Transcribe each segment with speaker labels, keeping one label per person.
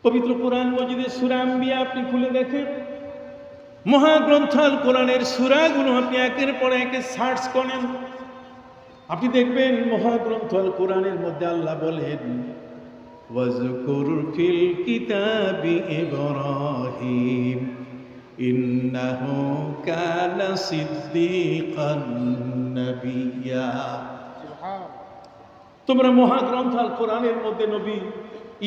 Speaker 1: পবিত্র কোরআন মজিদের সূরা আম্বিয়া আপনি খুলে দেখেন, মহাগ্রন্থ আল কোরআনের সূরাগুলো আপনি একের পর একে সার্চ করেন, আপনি দেখবেন মহাগ্রন্থ আল কোরআনের মধ্যে আল্লাহ বলেন, ওয়াজকুর ফিল কিতাবি ইব্রাহিম ইন্নাহু কানা সিদ্দীকান নাবিয়্যা। তোমরা মহাগ্রন্থ আল কোরআনের মধ্যে নবী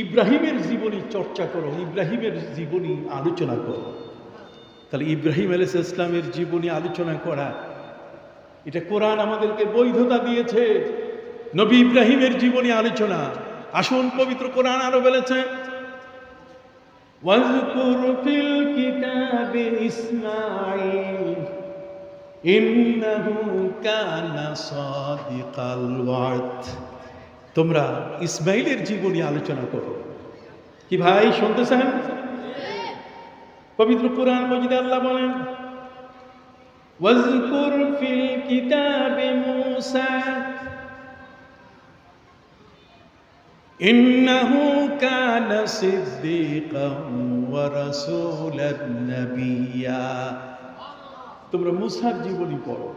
Speaker 1: ইব্রাহিমের জীবনী চর্চা করো, ইব্রাহিমের জীবনী আলোচনা করো। তাহলে ইব্রাহিম আলাইহিস সালামের জীবনী আলোচনা করা, এটা কোরআন আমাদেরকে বৈধতা দিয়েছে। নবী ইব্রাহিমের জীবনী আলোচনা। আসুন পবিত্র কোরআন আরো বলেছে, ওয়াজকুর ফিল কিতাবি ইসমাঈল ইন্নাহু কানা সাদিকাল ওয়াদ। তোমরা ইসমাইলের জীবনী আলোচনা করো। কি ভাই শুনতেছেন? পবিত্র কোরআন মজিদে আল্লাহ বলেন, ওয়াজকুর ফিল কিতাবি মূসা ইন্নাহু কানা সিদ্দীকান ওয়া রাসূলান নাবিয়্যা। তোমরা মূসার জীবনী পড়ো।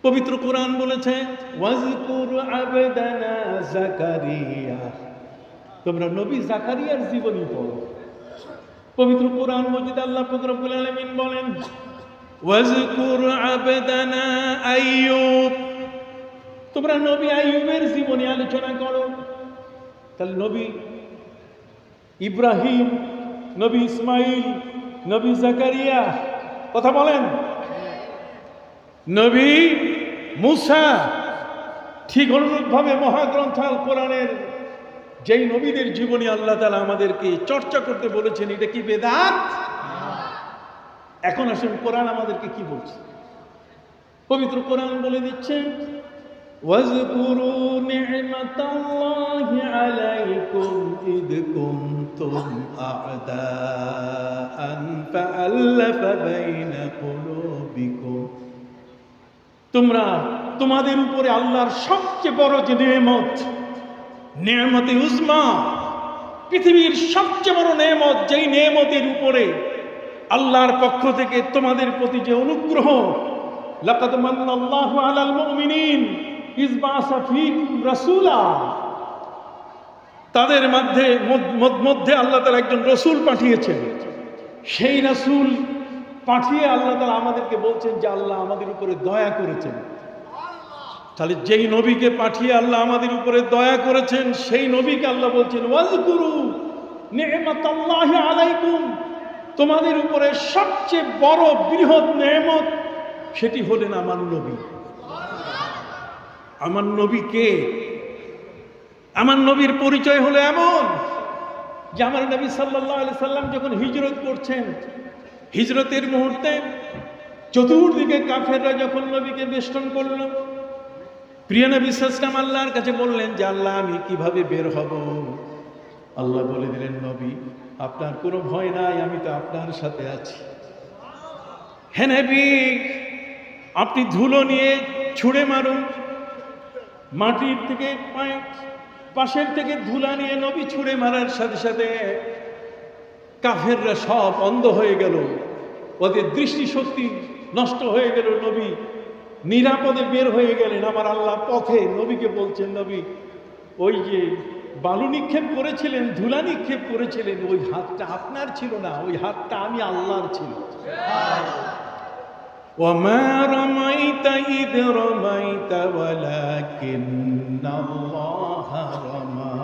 Speaker 1: পবিত্র কোরআন বলেছে, ওয়াজকুর আবদানা জাকারিয়া। তোমরা নবী জাকারিয়ার জীবনী পড়ো। পবিত্র কোরআন মজিদ আল্লাহ পাক রব্বুল আলামিন বলেন, ওয়াজকুর আবদানা আইয়ুব। তোমরা নবী আইয়ুবের জীবনী আলোচনা করো। তাহলে নবী ইব্রাহিম, নবী ইসমাইল, নবী জাকারিয়া, কথা বলেন, নবী মূসা, ঠিক অনুরূপভাবে মহাগ্রন্থ আল কোরআনের যেই নবীদের জীবনী আল্লাহ তাআলা আমাদেরকে চর্চা করতে বলেছেন, এটা কি বেদাত? এখন আসুন কোরআন আমাদেরকে কি বলছে। পবিত্র কোরআন বলে দিচ্ছে, ওয়াজকুরু নি'মাতাল্লাহি আলাইকুম ইদ কুনতুম আ'দাআন ফাআল্লাফা বাইনা কুলুবিকুম। তোমরা তোমাদের উপরে আল্লাহর সবচেয়ে বড় যে নেয়ামত, নেয়ামতে উজমা, পৃথিবীর সবচেয়ে বড় নেয়ামত, যেই নেয়ামতের উপরে আল্লাহর পক্ষ থেকে তোমাদের প্রতি যে অনুগ্রহ, লাকাদ মান্নাল্লাহু আলাল মুমিনিন ইয বাআসা ফীকুম রাসূলা। তাদের মধ্যে আল্লাহ তাআলা একজন রাসূল পাঠিয়েছেন। সেই রাসূল পাঠিয়ে আল্লাহ তাআলা আমাদেরকে বলছেন যে আল্লাহ আমাদের উপরে দয়া করেছেন। তাহলে যেই নবীকে পাঠিয়ে আল্লাহ আমাদের উপরে দয়া করেছেন, সেই নবীকে আল্লাহ বলছেন, ওয়াজকুরু নি'মাতাল্লাহি আলাইকুম। তোমাদের উপরে সবচেয়ে বড় বৃহৎ নেয়ামত, সেটি হলেন আমার নবী। আমার নবী কে? আমার নবীর পরিচয় হলো এমন যে আমার নবী সাল্লাল্লাহু আলাইহি সাল্লাম যখন হিজরত করছেন, হিজরতের মুহূর্তে চতুর্দিকে কাফেররা যখন নবীকে বেষ্টন করল, প্রিয় নবী সাল্লাল্লাহু আলাইহি ওয়াসাল্লাম আল্লাহর কাছে বললেন যে আল্লাহ, আমি কিভাবে বের হব? আল্লাহ বলে দিলেন, নবী আপনার কোনো ভয় নাই, আমি তো আপনার সাথে আছি। হে নবী, আপনি ধুলো নিয়ে ছুঁড়ে মারুন, মাটির থেকে পাশের থেকে ধুলা নিয়ে নবী ছুঁড়ে মারার সাথে সাথে কাফেররা সব অন্ধ হয়ে গেল, ওদের দৃষ্টিশক্তি নষ্ট হয়ে গেল। নবী নিরাপদে বের হয়ে গেলেন। আমার আল্লাহ পথে নবীকে বলছেন, নবী ওই যে বালু নিক্ষেপ করেছিলেন, ধুলা নিক্ষেপ করেছিলেন, ওই হাতটা আপনার ছিল না, ওই হাতটা আমি আল্লাহর ছিল। ওয়ামা রামাইতা ইদ রামাইতা ওয়ালাকিন্নাল্লাহা রামা।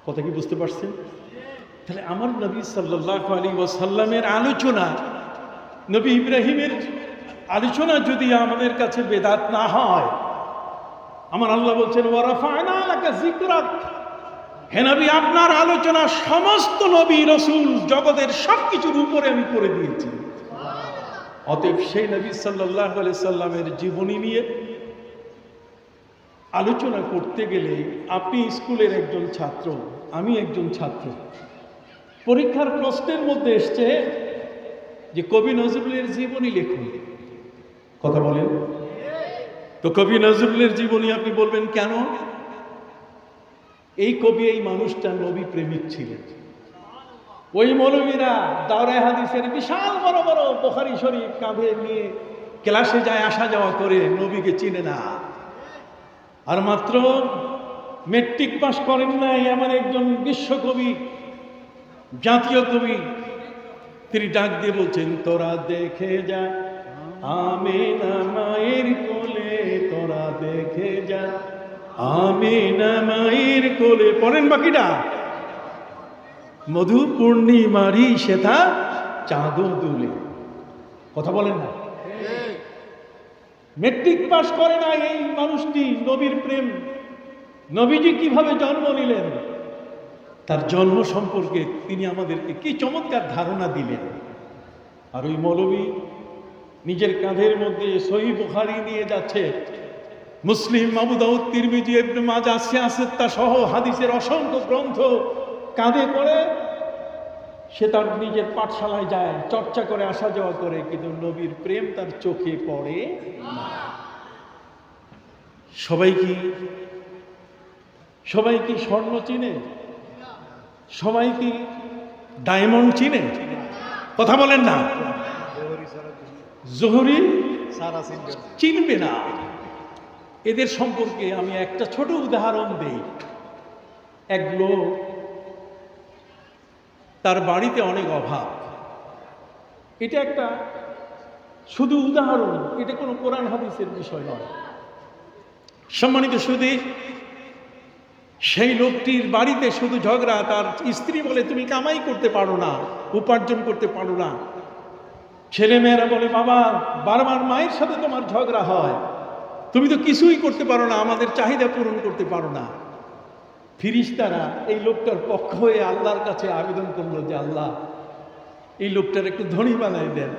Speaker 1: কথা কি বুঝতে পারছেন? তাহলে আমার নবী সাল্লাল্লাহু আলাইহি ওয়াসাল্লামের আলোচনা, নবী ইব্রাহিমের আলোচনা যদি আমাদের কাছে বেদাত না হয়, আমার আল্লাহ বলছেন, ওয়া রাফা'না লাকা যিকরাক। হে নবী, আপনার আলোচনা সমস্ত নবী রাসূল জগতের সবকিছুর উপরে আমি করে দিয়েছি। অতএব সেই নবী সাল্লাল্লাহু আলাইহি সাল্লামের জীবনী নিয়ে আলোচনা করতে গেলে, আপনি স্কুলের একজন ছাত্র, আমি একজন ছাত্র, পরীক্ষার প্রশ্নের মধ্যে এসছে যে কবি নজরুলের জীবনী লেখুন। কথা বলেন তো, কবি নজরুলের জীবনী আপনি বলবেন কেন? এই কবি, এই মানুষটা নবী প্রেমিক ছিলেন। ওই মৌলবীরা দাওরায়ে হাদিসের বিশাল বড় বড় বুখারী শরীফ কাঁধে নিয়ে ক্লাসে যায়, আসা যাওয়া করে, নবীকে চিনে না। আর মাত্র মেট্রিক পাস করেন নাই এমন একজন বিশ্বকবি, জাতীয় কবি, তিনি ডাক দিয়ে বলছেন, তোরা দেখে যা আমিনা মায়ের কোলে, তোরা দেখে যা আমিনা মায়ের কোলে। পড়েন বাকিটা, মধু পূর্ণিমারি সেথা চাঁদও দুলে। কথা বলেন না? মেট্রিক পাস করে না এই মানুষটি নবীর প্রেম। নবীজি কিভাবে জন্ম নিলেন, তার জন্ম সম্পর্কে তিনি আমাদেরকে কি চমৎকার ধারণা দিলেন। আর ওই মৌলবী নিজের কাঁধের মধ্যে সহিহ বুখারী নিয়ে যাচ্ছে, মুসলিম, আবু দাউদ, তিরমিজি, ইবনে মাজাহ, সিয়াসিত্তা সহ হাদিসের অসংখ্য গ্রন্থ কাঁধে করে সে তার নিজের পাঠশালায় যায়, চর্চা করে, আসা যাওয়া করে, কিন্তু নবীর প্রেম তার চোখে পড়ে না। সবাই কি স্বর্ণ চিনে? সবাই কি ডায়মন্ড চিনে? কথা বলেন না? জোহরি চিনবে না। এদের সম্পর্কে আমি একটা ছোট উদাহরণ দেই। এক লোক, তার বাড়িতে অনেক অভাব। এটা একটা শুধু উদাহরণ, এটা কোনো কোরআন হাদিসের বিষয় নয়। সম্মানিত সুধী, সেই লোকটির বাড়িতে শুধু ঝগড়া। তার স্ত্রী বলে, তুমি কামাই করতে পারো না, উপার্জন করতে পারো না। ছেলেমেয়েরা বলে, বাবা, বারবার মায়ের সাথে তোমার ঝগড়া হয়, তুমি তো কিছুই করতে পারো না, আমাদের চাহিদা পূরণ করতে পারো না। ফিরিস্তারা এই লোকটার পক্ষ হয়ে আল্লাহর কাছে আবেদন করলো যে, আল্লাহ, এই লোকটার একটু ধনী বানাই দেন।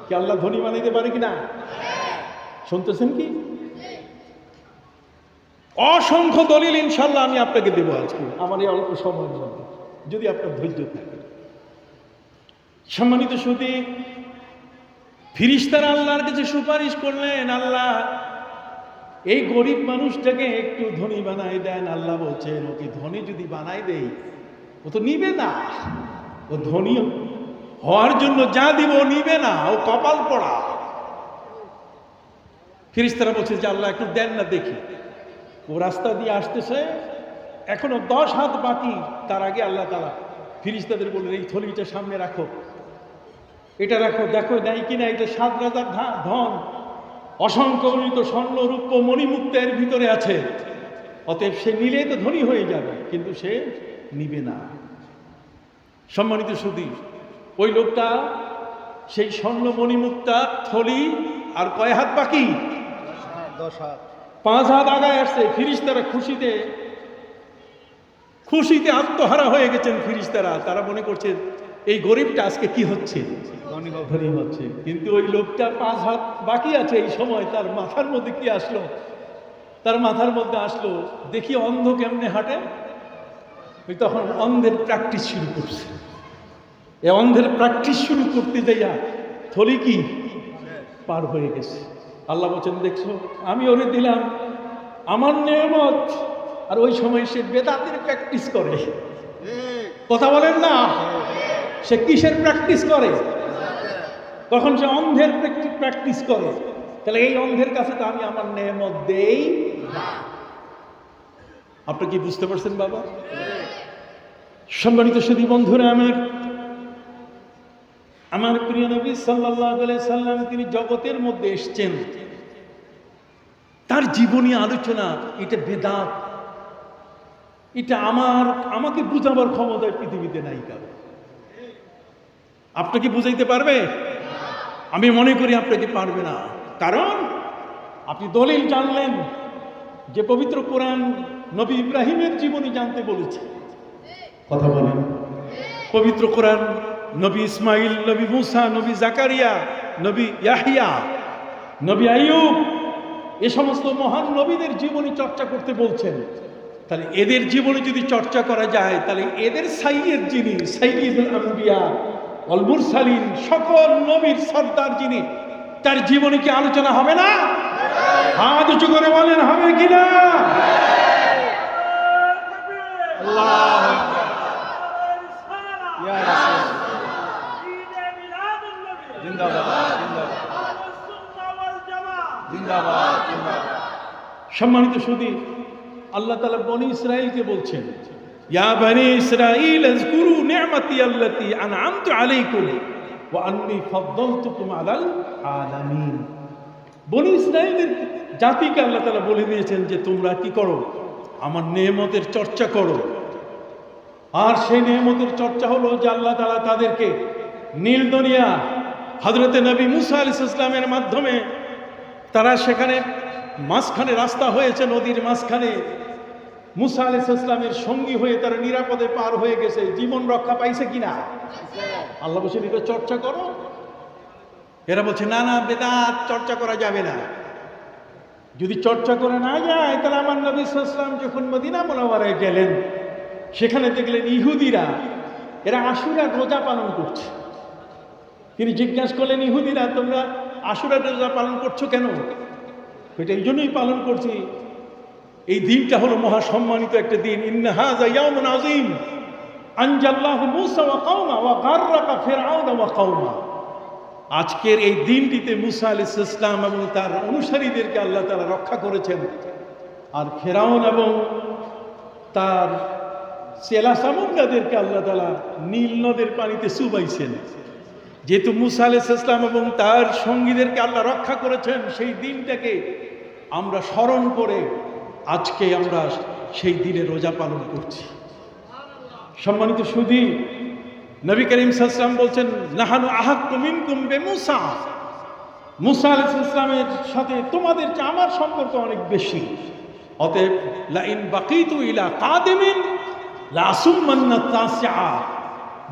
Speaker 1: কি আল্লাহ ধনী বানাইতে পারে কিনা? শুনতেছেন কি? অসংখ্য দলিল ইনশাল্লাহ আমি আপনাকে দেব আজকে আমার এই অল্প সময়ের মধ্যে, যদি আপনার ধৈর্য থাকে। সম্মানিত সুধী, ফিরিস্তারা আল্লাহর কাছে সুপারিশ করলেন, আল্লাহ, এই গরিব মানুষটাকে একটু ধনী বানাই দেন। আল্লাহ বলছেন, ওকে ধনী যদি বানাই দেই, ও তো নিবে না। ও ধনী হওয়ার জন্য যা দিব ও নিবে না, ও কপাল পড়া। ফিরিস্তারা বলছে যে, আল্লাহ একটু দেন না দেখি। ও রাস্তা দিয়ে আসতেছে, এখনো 10 হাত বাকি। তার আগে আল্লাহ তাআলা ফিরিস্তাদের বললেন, এই থলিটা সামনে রাখো, এটা রাখো, দেখো নেই কিনা। এটা 7 রাজার ধন, অসংখ্য গণিত স্বর্ণ, রূপ্য, মণিমুক্ত এর ভিতরে আছে। অতএব সে নিলে তো ধনী হয়ে যাবে, কিন্তু সে নিবে না। সম্মানিত সুধী, ওই লোকটা সেই স্বর্ণ মণিমুক্তা থলি আর কয় হাত বাকি?
Speaker 2: 10 হাত।
Speaker 1: 5 হাত আগায় আসছে। ফিরিস্তারা খুশিতে আত্মহারা হয়ে গেছেন। ফিরিস্তারা তারা মনে করছে এই গরিবটা আজকে কি হচ্ছে, ধনী হচ্ছে। কিন্তু ওই লোকটা 5 হাত বাকি আছে। এই সময় তার মাথার মধ্যে কি আসলো? তার মাথার মধ্যে আসলো, দেখি অন্ধ কেমনে হাঁটে। ওই তখন অন্ধের প্র্যাকটিস শুরু করছে। এই অন্ধের প্র্যাকটিস শুরু করতে যাইয়া থলি কি পার হয়ে গেছে। আল্লাহ বলছেন, দেখছো, আমি ওরে দিলাম আমার নিয়ামত, আর ওই সময় সে বেদাতের প্র্যাকটিস করে। কথা বলেন না? সে কিসের প্র্যাকটিস করে? তখন সে অন্ধের প্র্যাকটিস করে। তাহলে এই অন্ধের কাছে তো আমি আমার নিয়ামত দেই না। আপনি কি বুঝতে পারছেন বাবা? সম্মানিত সুধী বন্ধুরা, আমার প্রিয় নবী সাল্লাল্লাহু আলাইহি সাল্লাম, তিনি জগতের মধ্যে এসেছেন, তার জীবনী আলোচনা, এটা বেদাত, এটা আমাকে বুঝাবার ক্ষমতা পৃথিবীতে নাই কারো। আপনাকে বুঝাইতে পারবে? আমি মনে করি আপনাকে পারবে না। কারণ আপনি দলিল জানলেন যে পবিত্র কোরআন নবী ইব্রাহিমের জীবনী জানতে বলেছে। কথা বলেন। পবিত্র কোরআন নবী ইসমাইল, নবী মুসা, নবী জাকারিয়া, নবী ইয়াহিয়া, নবী আইয়ুব, এ সমস্ত মহান নবীদের জীবনী চর্চা করতে বলছেন। তাহলে এদের জীবনী যদি চর্চা করা যায়, তাহলে এদের সাইয়্যিদ যিনি, সাইয়্যিদুল আম্বিয়া ওয়াল মুরসালিন, সকল নবীর সর্দার যিনি, তার জীবনী কি আলোচনা হবে না? হাত উঁচু করে বলেন, হবে কিনা?
Speaker 2: আল্লাহু আকবার ইয়া রাসূল জিন্দাবাদ জিন্দাবাদ জিন্দাবাদ জিন্দাবাদ।
Speaker 1: সম্মানিত সুধী, আল্লাহ তাআলা বনি ইসরাইলকে বলছেন, ইয়া বনি ইসরাইল আযকুরু নি'মাতি আল্লাতী আন'আমতু আলাইকুম ওয়া আন্নী ফাদ্দালতুকুম আলাল আলামিন। বনি ইসরাইলের জাতিকে আল্লাহ তাআলা বলে দিয়েছেন যে তোমরা কি করো, আমার নেয়ামতের চর্চা করো। আর সেই নেয়ামতের চর্চা হলো যে আল্লাহ তাআলা তাদেরকে নীল দরিয়া হযরতে নবী মুসা আলাইহিস সালামের মাধ্যমে তারা সেখানে মাঝখানে রাস্তা হয়েছে, নদীর মাঝখানে মুসা আলাইহিস সালামের সঙ্গী হয়ে তারা নিরাপদে পার হয়ে গেছে, জীবন রক্ষা পাইছে কিনা। আল্লাহ বলছেন এটা চর্চা করো। এরা বলছে না না, বেদাত, চর্চা করা যাবে না। যদি চর্চা করে না যায় তাহলে আমার নবী সাল্লাল্লাহু আলাইহি ওয়াসাল্লাম যখন মদিনা মুনাওয়ারায় গেলেন, সেখানে দেখলেন ইহুদিরা এরা আশুরার রোজা পালন করছে। তিনি জিজ্ঞাসা করলেন, ইহুদিরা তোমরা আশুরার রোজা পালন করছো কেন? এটা এই জন্যই পালন করছি, এই দিনটা হলো মহাসম্মানিত একটা দিন। ইন্না হাযা ইয়াউমুন আযীম আনজাল্লাহু মূসা ওয়া কওমা ওয়া গাররাকা ফিরআউনা ওয়া কওমা। আজকের এই দিনটিতে মুসা আলাইহিস সালাম এবং তার অনুসারীদেরকে আল্লাহ তাআলা রক্ষা করেছেন, আর ফেরাউন এবং তার চেলা চামুন্ডাদেরকে আল্লাহ তাআলা নীল নদের পানিতে চুবাইছেন। যেহেতু মুসা আলাইহিস সালাম এবং তার সঙ্গীদেরকে আল্লাহ রক্ষা করেছেন, সেই দিনটাকে আমরা স্মরণ করে আজকে আমরা সেই দিনে রোজা পালন করছি। সম্মানিত সুধী, নবী করিম সাল্লাল্লাহু আলাইহি ওয়াসাল্লাম বলছেন, নাহানু আহাক্কু মিনকুম বিমূসা। মুসা আলাইহিস সালামের সাথে তোমাদের চেয়ে আমার সম্পর্ক অনেক বেশি। অতএব লা ইন বাকিতু ইলা কাদিমিন লা আসুম্মান্না তাসিআ।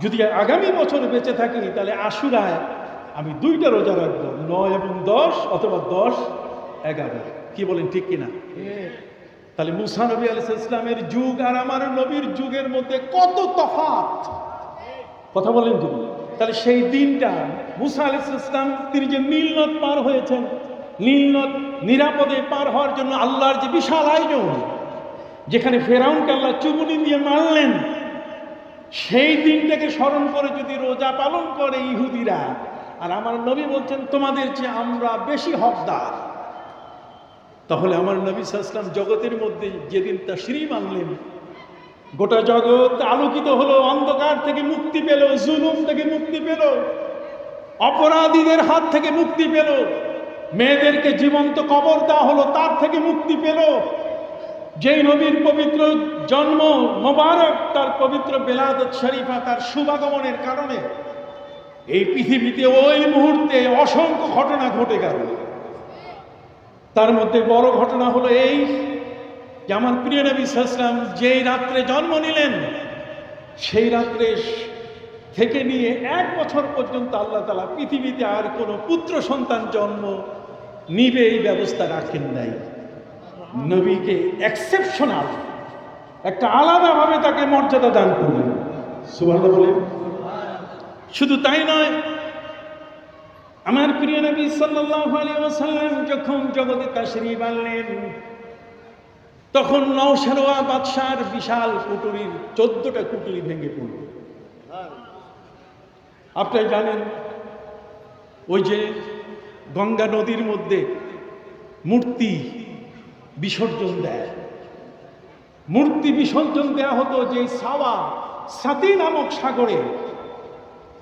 Speaker 1: যদি আগামী বছর বেঁচে থাকি তাহলে আশুরায় আমি 2টা রোজা রাখবো, 9 এবং 10 অথবা 10, 11। কি বলেন, ঠিক কিনা? তাহলে মুসা নবী আলাইহিস সালামের যুগ আর আমার নবীর যুগের মধ্যে কত তফাৎ, কথা বলেন তো। তাহলে সেই দিনটা মুসা আলাইহিস সালাম তিনি যে নীল নদ পার হয়েছেন, নীল নদ নিরাপদে পার হওয়ার জন্য আল্লাহর যে বিশাল আয়োজন, যেখানে ফেরাউনকে আল্লাহ চুবুনি দিয়ে মারলেন, সেই দিনটাকে স্মরণ করে যদি রোজা পালন করে ইহুদিরা, আর আমার নবী বলছেন তোমাদের চেয়ে আমরা বেশি হকদার, তাহলে আমার নবী সাল্লাল্লাহু আলাইহি ওয়াসাল্লাম জগতের মধ্যে যেদিন তাশরীফ আনলেন, গোটা জগৎ আলোকিত হলো, অন্ধকার থেকে মুক্তি পেল, জুলুম থেকে মুক্তি পেল, অপরাধীদের হাত থেকে মুক্তি পেল, মেয়েদেরকে জীবন্ত কবর দেওয়া হলো তার থেকে মুক্তি পেল। যেই নবীর পবিত্র জন্ম মোবারক, তার পবিত্র বেলাদত শরীফা, তার শুভাগমনের কারণে এই পৃথিবীতে ওই মুহূর্তে অসংখ্য ঘটনা ঘটে গেল। তার মধ্যে বড় ঘটনা হলো এই যে আমার প্রিয় নবী সাল্লাল্লাহু আলাইহি ওয়াসাল্লাম যেই রাত্রে জন্ম নিলেন, সেই রাত্রে থেকে নিয়ে 1 বছর পর্যন্ত আল্লাহ তাআলা পৃথিবীতে আর কোনো পুত্র সন্তান জন্ম নিবে এই ব্যবস্থা রাখেন নাই। নবীকে এক্সেপশনাল একটা আলাদাভাবে তাকে মর্যাদা দান করলেন। সুবহানাল্লাহ বলেন। শুধু তাই নয়, আমার প্রিয় নবী সাল্লাল্লাহু আলাইহি ওয়াসাল্লাম যখন জগতে তাশরীফ আনলেন, তখন নওশারওয়া বাদশার বিশাল কুটুরির 14টা কুটুরি ভেঙে পড়ল। আপনারা জানেন, ওই যে গঙ্গা নদীর মধ্যে মূর্তি বিসর্জন দেয়, মূর্তি বিসর্জন দেয়া হতো যে সাতি নামক সাগরে।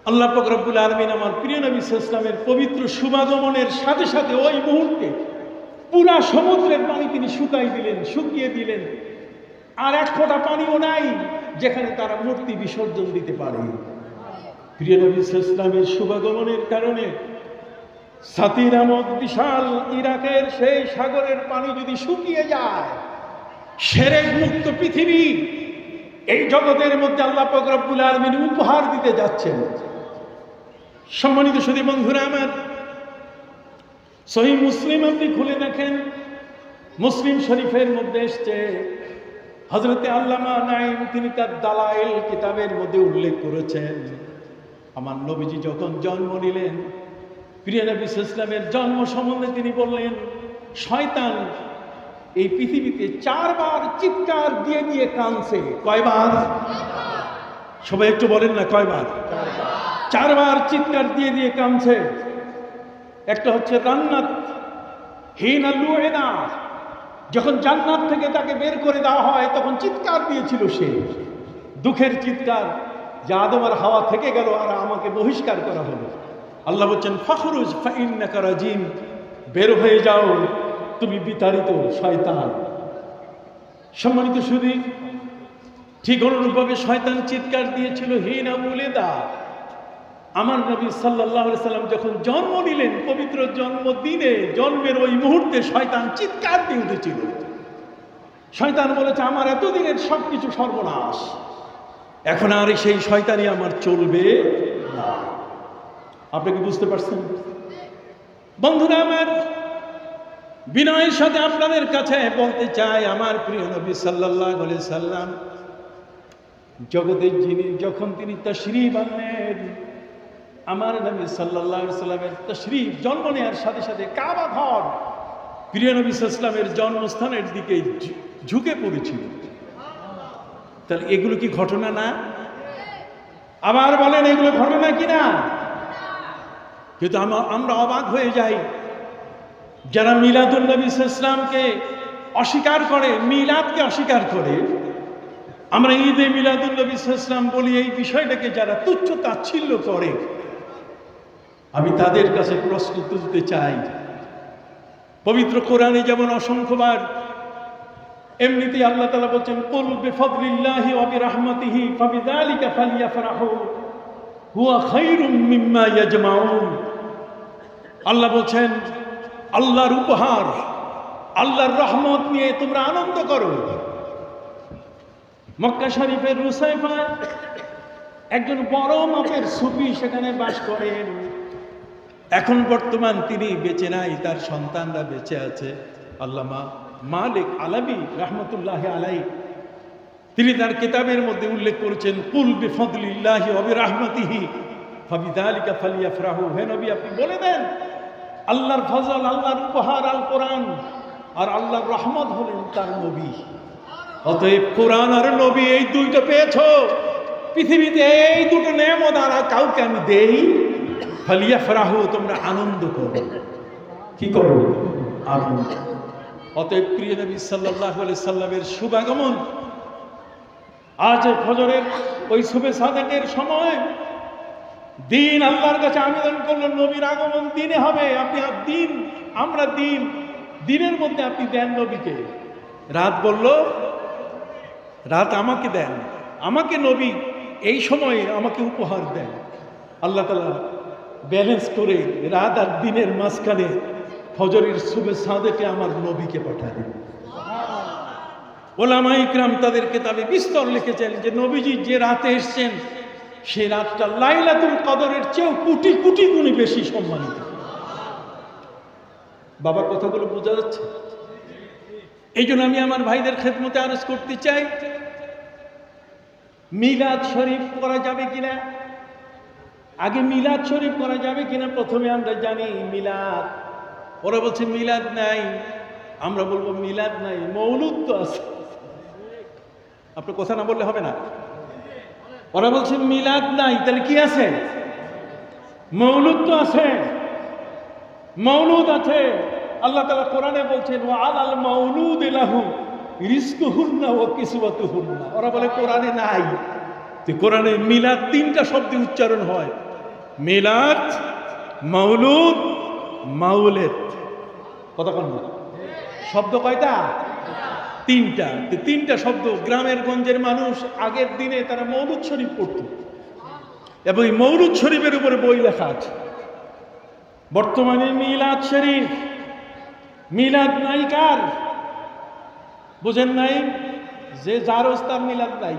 Speaker 1: আল্লাহ পাক রব্বুল আলামিন আমার প্রিয় নবী সাল্লাল্লাহু আলাইহি ওয়াসাল্লামের পবিত্র শুভাগমনের সাথে সাথে ওই মুহূর্তে পুরা সমুদ্রের পানি তিনি শুকিয়ে দিলেন, আর 1 ফোঁটা পানিও নাই যেখানে তারা মূর্তি বিসর্জন দিতে পারে। প্রিয় নবী সাল্লাল্লাহু আলাইহি ওয়াসাল্লামের শুভাগমনের কারণে সাতি নামক বিশাল ইরাকের সেই সাগরের পানি যদি শুকিয়ে যায়, শিরক মুক্ত পৃথিবী এই জগতের মধ্যে আল্লাহ পাক রব্বুল আলামিন উপহার দিতে যাচ্ছেন। সম্মানিত সুধী বন্ধুরা আমার, সহিহ মুসলিম আপনি খুলে দেখেন, মুসলিম শরীফের মধ্যে এসছে, হযরতে আল্লামা নাঈম তিনি তার দালাইল কিতাবের মধ্যে উল্লেখ করেছেন, আমার নবীজি যখন জন্ম নিলেন, প্রিয় নবী সাল্লাল্লাহু আলাইহি ওয়াসাল্লামের জন্ম সম্বন্ধে তিনি বললেন, শয়তান এই পৃথিবীতে 4 বার চিৎকার দিয়ে দিয়ে কাঁদছে। কয়বার? সবাই একটু বলেন না, কয়বার? 4 বার চিৎকার দিয়ে দিয়ে কাঁদছে। একটা হচ্ছে জান্নাত হিনা লুইনা, যখন জান্নাত থেকে তাকে বের করে দেওয়া হয় তখন চিৎকার দিয়েছিল সে, দুঃখের চিৎকার, যে আদম আর হাওয়া থেকে গেল আর আমাকে বহিষ্কার করা হলো। আল্লাহ বলছেন ফাখরুজ ফাইন্নাকা রাজিম, বের হয়ে যাও, তুমি বিতাড়িত শয়তান। সম্মানিত শুধু ঠিক অনুরূপভাবে শয়তান চিৎকার দিয়েছিল হিনা উলিদা। আমার নবী সাল্লাল্লাহু আলাইহি সাল্লাম যখন জন্ম নিলেন, পবিত্র জন্মদিনে, জন্মের ওই মুহূর্তে শয়তান চিৎকার দিয়ে উঠেছিল। শয়তান বলেছে আমার এতদিনের সবকিছু সর্বনাশ, এখন আর সেই শয়তানি আমার চলবে না। আপনি কি বুঝতে পারছেন? বন্ধুরা আমার, বিনয়ের সাথে আপনাদের কাছে বলতে চাই, আমার প্রিয় নবী সাল্লাল্লাহু আলাইহি সাল্লাম জগতের যিনি, যখন তিনি তাশরীফ আনলেন, আমার নবী সাল্লাল্লাহু আলাইহি সাল্লামের তাশরীফ, জন্ম নেওয়ার সাথে সাথে কাবা ঘর প্রিয় নবী সাল্লাল্লাহু আলাইহি সাল্লামের জন্মস্থানের দিকে ঝুঁকে পড়েছিল। তাহলে এগুলো কি ঘটনা না? আবার বলেন এগুলো ঘটনা কি না? কিন্তু আমরা অবাক হয়ে যাই, যারা মিলাদুন নবী সাল্লাল্লাহু আলাইহি সাল্লামকে অস্বীকার করে, মিলাদকে অস্বীকার করে, আমরা ঈদে মিলাদুন নবী সাল্লাল্লাহু আলাইহি সাল্লাম বলি, এই বিষয়টাকে যারা তুচ্ছ তাচ্ছিল্য করে, আমি তাদের কাছে প্রশ্ন তুলতে চাই। পবিত্র কোরআনে যেমন অসংখ্যবার এমনিতেই আল্লাহ তাআলা বলছেন কুল বিফাদলিল্লাহি ওয়া বিরাহমাতিহি ফাবিযালিকা ফালইফরাহু হুয়া খায়রুম মিম্মা ইয়াজমাউন। আল্লাহ বলছেন আল্লাহর উপহার, আল্লাহর রহমত নিয়ে তোমরা আনন্দ করো। মক্কা শরীফের রুসাইফায় একজন বড় মাপের সুফি সেখানে বাস করেন। এখন বর্তমান তিনি বেঁচে নাই, তার সন্তানরা বেঁচে আছে। আল্লামা মালিক আলাবী রাহমাতুল্লাহি আলাইহি, তিনি তার কিতাবের মধ্যে উল্লেখ করেছেন কুল বিফাদলিল্লাহি ওয়া বিরাহমাতিহি ফাবিযালিকা ফালইফরাহু। হে নবী, আপনি বলে দেন আল্লাহর ফজল, আল্লাহর উপহার আল কোরআন, আর আল্লাহর রহমত হলেন তার নবী। অতএব কোরআন আর নবী এই দুইটা পেয়েছো, পৃথিবীতে এই দুটো নেয়ামত আর কাউকে আমি দেই। ফালিয়াফরাহু, তোমরা আনন্দ করো। কি করো? আনন্দ। অতএব প্রিয় নবী সাল্লাল্লাহু আলাইহি সাল্লামের শুভাগমন, আজ ফজরের ওই শুভে সাদেকের সময় দিন আল্লাহর কাছে আবেদন করলো, নবীর আগমন দিনে হবে। আপনি দিন, আমরা দিন, দিনের মধ্যে আপনি দেন নবীকে। রাত বলল রাত আমাকে দেন, আমাকে নবী এই সময়ে আমাকে উপহার দেন। আল্লাহ তাআলা ব্যালেন্স করে রাত আর দিনের মাঝখানে ফজরের শুভে সাদেকে আমার নবীকে পাঠালেন। ওলামা ইকরাম তাদের কিতাবে বিস্তর লিখেছেন যে নবীজি যে রাতে এসেছেন সে রাতটা লাইলাতুল কদরের চেয়েও কোটি কোটি গুণে বেশি সম্মানিত। বাবা, কথাগুলো বোঝা যাচ্ছে? এই জন্য আমি আমার ভাইদের খেদমতে আরজ করতে চাই, মিলাদ শরীফ করা যাবে কিনা, আগে মিলাদ শরীফ করা যাবে কিনা প্রথমে আমরা জানি মিলাদ। ওরা বলছে মিলাদ নাই, আমরা বলবো মিলাদ নাই, মৌলুদ তো আছে। আপনার কথা না বললে হবে না। ওরা বলছে মিলাদ নাই, তাহলে কি আছে? মৌলুদ তো আছে, মৌলুদ আছে। আল্লাহ তাআলা কোরআনে বলছেন ওয়া আলাল মাউলুদি লাহু রিজকুহুন্না ওয়া কিসওয়াতুহুন্না। ওরা বলে কোরআনে নাই। তো কোরআনে মিলাদ তিনটা শব্দে উচ্চারণ হয়, মিলাদ, মাউলুদ, মাউলেদ। কথা কোন শব্দ কয়টা? তিনটা। তিনটা শব্দ। গ্রামের গঞ্জের মানুষ আগের দিনে তারা মৌলুদ শরীফ পড়ত এবং এই মৌলুদ শরীফের উপরে বই লেখা আছে। বর্তমানে মিলাদ শরীফ, মিলাদ নাই কার? বুঝেন নাই? যে যার তার মিলাদ নাই।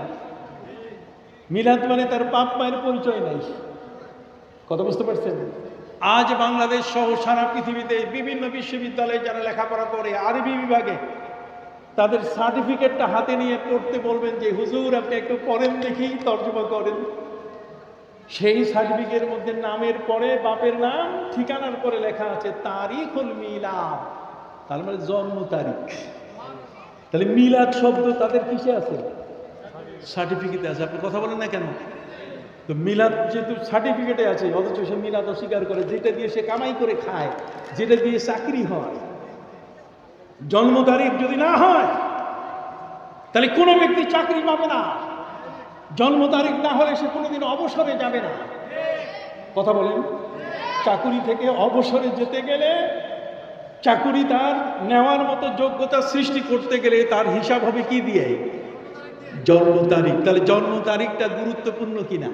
Speaker 1: মিলাদ মানে তার বাপ মায়ের পরিচয় নাই। কথা বুঝতে পারছেন? আজ বাংলাদেশ সহ সারা পৃথিবীতে বিভিন্ন বিশ্ববিদ্যালয়ে যারা লেখাপড়া করে আরবি বিভাগে, তাদের সার্টিফিকেটটা হাতে নিয়ে পড়তে বলবেন যে হুজুর আপনি একটু পড়েন দেখি, তর্জমা করেন। সেই সার্টিফিকেটের মধ্যে নামের পরে বাপের নাম, ঠিকানার পরে লেখা আছে তারিখুল মিলাদ, তার মানে জন্ম তারিখ। তাহলে মিলাদ শব্দ তাদের কিসে আছে? সার্টিফিকেটে আছে। আপনি কথা বলেন না কেন? তো মিলাদ যেহেতু সার্টিফিকেটে আছে, অথচ সে মিলাদ অস্বীকার করে, যেটা দিয়ে সে কামাই করে খায়, যেটা দিয়ে চাকরি হয়। জন্ম তারিখ যদি না হয় তাহলে কোনো ব্যক্তি চাকরি পাবে না। জন্ম তারিখ না হলে সে কোনোদিন অবসরে যাবে না। কথা বলেন, চাকুরি থেকে অবসরে যেতে গেলে, চাকুরি তার নেওয়ার মতো যোগ্যতা সৃষ্টি করতে গেলে তার হিসাব হবে কি দিয়ে? জন্ম তারিখ। তাহলে জন্ম তারিখটা গুরুত্বপূর্ণ কিনা?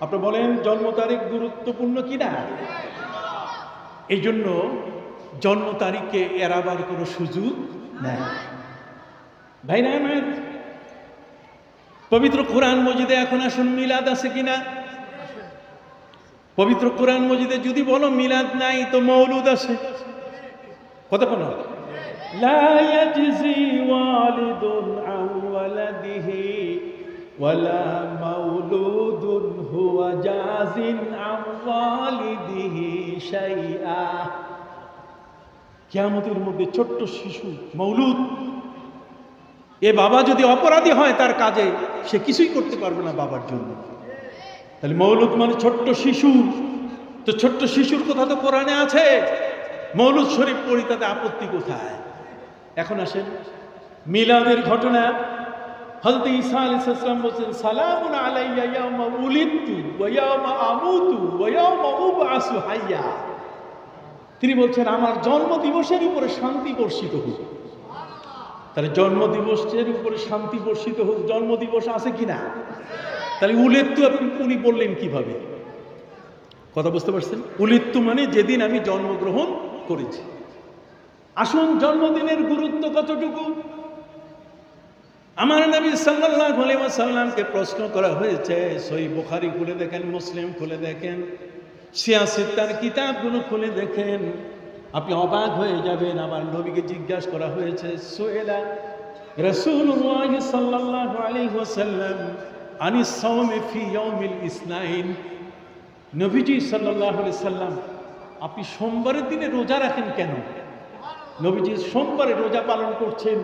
Speaker 1: আপনি বলেন জন্ম তারিখ গুরুত্বপূর্ণ কিনা? এই জন্য জন্ম তারিখকে এড়াবার কোনো সুযোগ নেই। ভাই না আমার, পবিত্র কোরআন মজিদে এখন আসুন মিলাদ আছে কিনা? পবিত্র কোরআন মজিদে যদি বলো মিলাদ নাই, তো মৌলুদ আছে। কত কোন লা ইয়াজজি ওয়ালিদুন আন ওয়ালাদিহি ওয়ালা মাউলুদুন হুয়া জাজিন আন ওয়ালিদিহি শাইআ। কিয়ামতের মধ্যে ছোট্ট শিশু মৌলুদ, এ বাবা যদি অপরাধী হয় তার কাজে, সে কিছুই করতে পারবে না বাবার জন্য। তাহলে মৌলুদ মানে ছোট্ট শিশু। তো ছোট্ট শিশুর কথা তো কোরআনে আছে, মৌলুদ শরীফ পড়ি, তাতে আপত্তি কোথায়? এখন আসেন মিলাদের ঘটনা। হযরত ঈসা আলাইহিস সালাম বলেন, সালামুন আলাইয়া ইয়াওমা উলিদতু ওয়া ইয়াওমা আমুতু ওয়া ইয়াওমা উবআসু হাইয়া। তিনি বলছেন আমার জন্ম দিবসের উপরে শান্তি বর্ষিত হোক। তাহলে জন্ম দিবসের উপরে শান্তি বর্ষিত হোক, জন্ম দিবস আছে কিনা? তাহলে উলিদতু উনি বললেন কিভাবে? কথা বুঝতে পারছেন? উলিদতু মানে যেদিন আমি জন্মগ্রহণ করেছি। আসুন জন্মদিনের গুরুত্ব কতটুকু। আমার নবী সাল্লাল্লাহু আলাইহি ওয়াসাল্লামকে প্রশ্ন করা হয়েছে, সহিহ বুখারী খুলে দেখেন, মুসলিম খুলে দেখেন, সিয়াসিত্তার কিতাবগুলো খুলে দেখেন, আপনি অবাক হয়ে যাবেন। আমার নবীকে জিজ্ঞাসা করা হয়েছে, সুয়েলা রাসূলুল্লাহ সাল্লাল্লাহু আলাইহি ওয়াসাল্লাম আনিস সাওমি ফি ইয়াউমিল ইসনাইন। নবীজি সাল্লাল্লাহু আলাইহি সাল্লাম, আপনি সোমবারের দিনে রোজা রাখেন কেন? নবীজি সোমবারে রোজা পালন করছেন।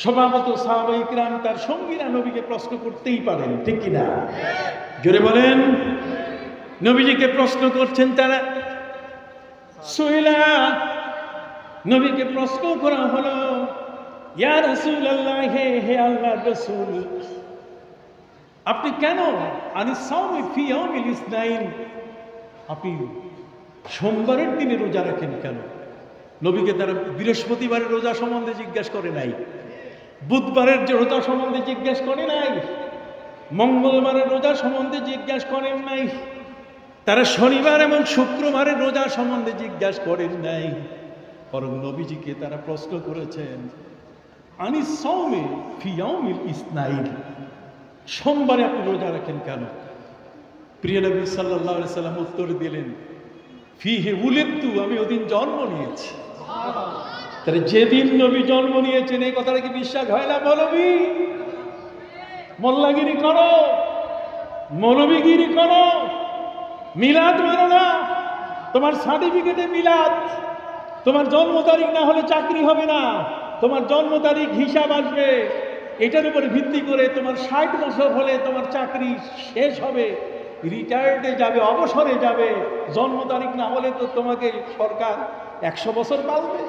Speaker 1: স্বভাবত সাহাবায়ে কিরাম তার সঙ্গীরা নবীকে প্রশ্ন করতেই পারেন, ঠিক কিনা? জোরে বলেন। নবীজিকে প্রশ্ন করছেন তারা। সুইলা, নবীকে প্রশ্ন করা হলো, ইয়া রাসূলুল্লাহ, হে আল্লাহর রাসূল, আপনি কেন আনিস সাওমি ফি ইয়াউমিল ইসনাইন, আপনি সোমবারের দিনে রোজা রাখেন কেন? নবীকে তারা বৃহস্পতিবারের রোজা সম্বন্ধে জিজ্ঞাসা করে নাই, বুধবারের রোজা সম্বন্ধে জিজ্ঞাসা করে নাই, মঙ্গলবারের রোজা সম্বন্ধে জিজ্ঞাসা করেন নাই, তারা শনিবার এবং শুক্রবারের রোজা সম্বন্ধে জিজ্ঞাসা করেন নাই। বরং নবীজিকে তারা প্রশ্ন করেছেন, আনিস সাওমি ফি ইয়াউমিল ইসনাইন, সোমবারে আপনি রোজা রাখেন কেন? প্রিয় নবী সাল্লাল্লাহু আলাইহি সাল্লাম উত্তর দিলেন, ফিহি উলিদতু, আমি ওদিন জন্ম নিয়েছি। তাহলে যেদিন নবী জন্ম নিয়েছেন এই কথাটা কি বিশ্বাস হয় না? মৌলবী মোল্লাগিরি করো, মৌলবীগিরি করো, মিলাদ মানো না। তোমার সার্টিফিকেটে মিলাদ, তোমার জন্ম তারিখ না হলে চাকরি হবে না, তোমার জন্ম তারিখ হিসাব আসবে, এটার উপরে ভিত্তি করে তোমার 60 বছর হলে তোমার চাকরি শেষ হবে, রিটায়ার্ডে যাবে, অবসরে যাবে। জন্ম তারিখ না হলে তো তোমাকে সরকার 100 বছর পালবে।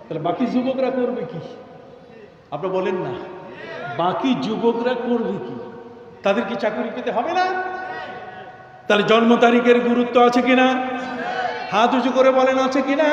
Speaker 1: তাহলে বাকি যুবকরা করবে কি? আপনি বলেন না, বাকি যুবকরা করবে কি? তাদের কি চাকরি পেতে হবে না? তাহলে জন্ম তারিখের গুরুত্ব আছে কিনা? হাত উঁচু করে বলেন আছে কিনা?